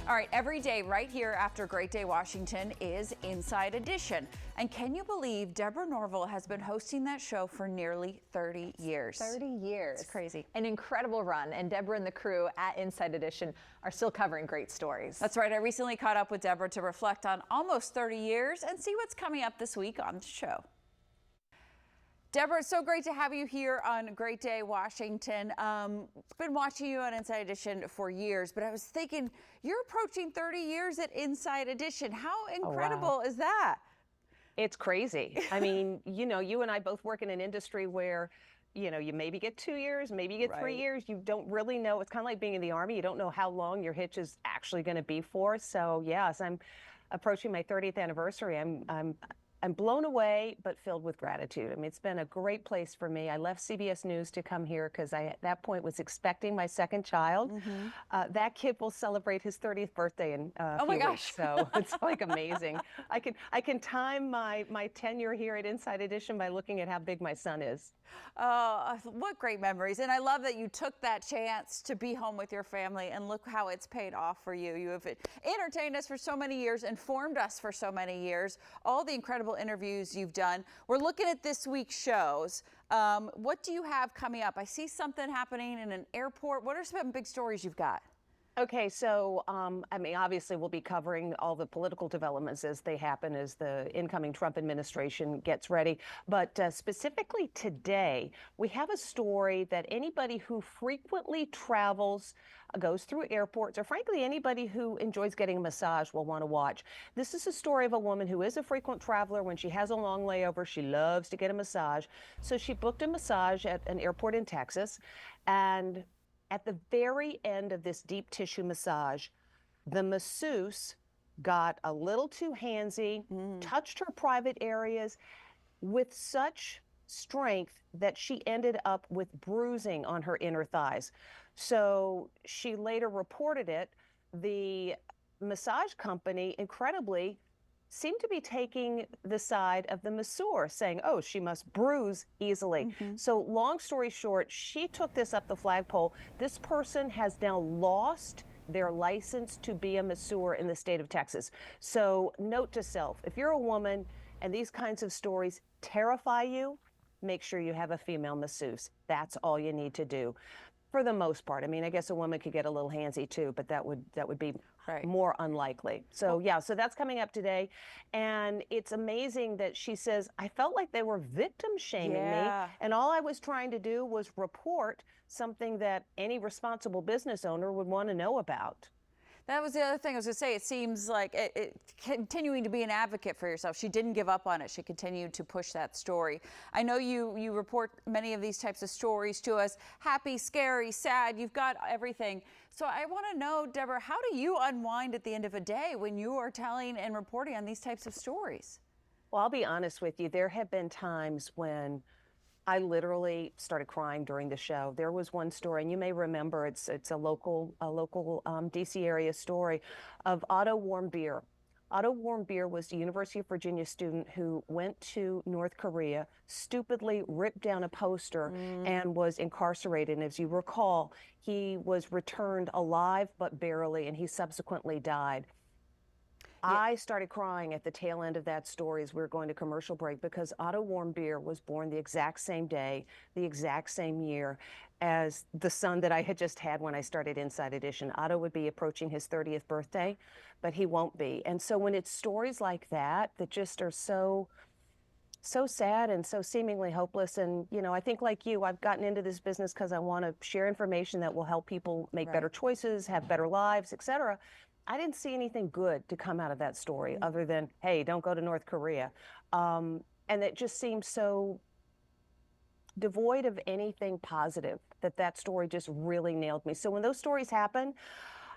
All right, every day right here after Great Day Washington is Inside Edition. And can you believe Deborah Norville has been hosting that show for nearly 30 years? 30 years. It's crazy. An incredible run. And Deborah and the crew at Inside Edition are still covering great stories. That's right. I recently caught up with Deborah to reflect on almost 30 years and see what's coming up this week on the show. Deborah, it's so great to have you here on Great Day Washington. Been watching you on Inside Edition for years, but I was thinking you're approaching 30 years at Inside Edition. How incredible is that? It's crazy. I mean, you and I both work in an industry where, you maybe get 2 years, maybe you get 3 years. You don't really know. It's kind of like being in the Army. You don't know how long your hitch is actually going to be for. So yes, I'm approaching my 30th anniversary. I'm blown away, but filled with gratitude. I mean, it's been a great place for me. I left CBS News to come here because I, at that point, was expecting my second child. That kid will celebrate his 30th birthday in a few weeks, so it's like amazing. I can time my tenure here at Inside Edition by looking at how big my son is. What great memories. And I love that you took that chance to be home with your family, and look how it's paid off for you. You have entertained us for so many years, informed us for so many years, all the incredible interviews you've done. We're looking at this week's shows. What do you have coming up? I see something happening in an airport. What are some big stories you've got? Okay, so, I mean, obviously we'll be covering all the political developments as they happen, as the incoming Trump administration gets ready. But specifically today, we have a story that anybody who frequently travels, goes through airports, or frankly, anybody who enjoys getting a massage will want to watch. This is a story of a woman who is a frequent traveler. When she has a long layover, she loves to get a massage. So she booked a massage at an airport in Texas, and at the very end of this deep tissue massage, the masseuse got a little too handsy, touched her private areas with such strength that she ended up with bruising on her inner thighs. So she later reported it. The massage company, incredibly, seemed to be taking the side of the masseur, saying, oh, she must bruise easily. So long story short, she took this up the flagpole. This person has now lost their license to be a masseur in the state of Texas. So note to self, if you're a woman and these kinds of stories terrify you, make sure you have a female masseuse. That's all you need to do. For the most part. I mean, I guess a woman could get a little handsy too, but that would be more unlikely. So yeah, so that's coming up today. And it's amazing that she says, I felt like they were victim shaming me. And all I was trying to do was report something that any responsible business owner would want to know about. That was the other thing I was going to say. It seems like continuing to be an advocate for yourself. She didn't give up on it. She continued to push that story. I know you report many of these types of stories to us. Happy, scary, sad. You've got everything. So I want to know, Deborah, how do you unwind at the end of a day when you are telling and reporting on these types of stories? Well, I'll be honest with you. There have been times when I literally started crying during the show. There was one story, and you may remember, it's a local DC area story of Otto Warmbier. Otto Warmbier was a University of Virginia student who went to North Korea, stupidly ripped down a poster, and was incarcerated. And as you recall, he was returned alive but barely, and he subsequently died. I started crying at the tail end of that story as we were going to commercial break, because Otto Warmbier was born the exact same day, the exact same year as the son that I had just had when I started Inside Edition. Otto would be approaching his 30th birthday, but he won't be. And so when it's stories like that that just are so sad and so seemingly hopeless, and I think like you, I've gotten into this business because I want to share information that will help people make better choices, have better lives, etc. I didn't see anything good to come out of that story other than, hey, don't go to North Korea. And it just seemed so devoid of anything positive that story just really nailed me. So when those stories happen,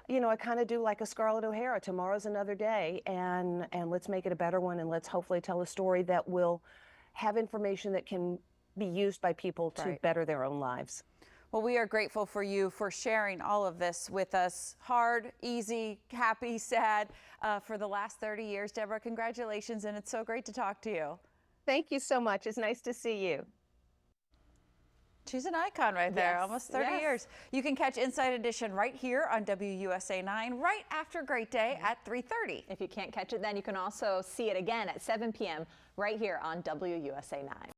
I kind of do like a Scarlett O'Hara. Tomorrow's another day, and let's make it a better one, and let's hopefully tell a story that will have information that can be used by people to better their own lives. Well, we are grateful for you for sharing all of this with us. Hard, easy, happy, sad, for the last 30 years. Deborah, congratulations, and it's so great to talk to you. Thank you so much. It's nice to see you. She's an icon right there, Yes, almost 30 yes. years. You can catch Inside Edition right here on WUSA 9, right after Great Day at 3:30. If you can't catch it then, you can also see it again at 7 p.m. right here on WUSA 9.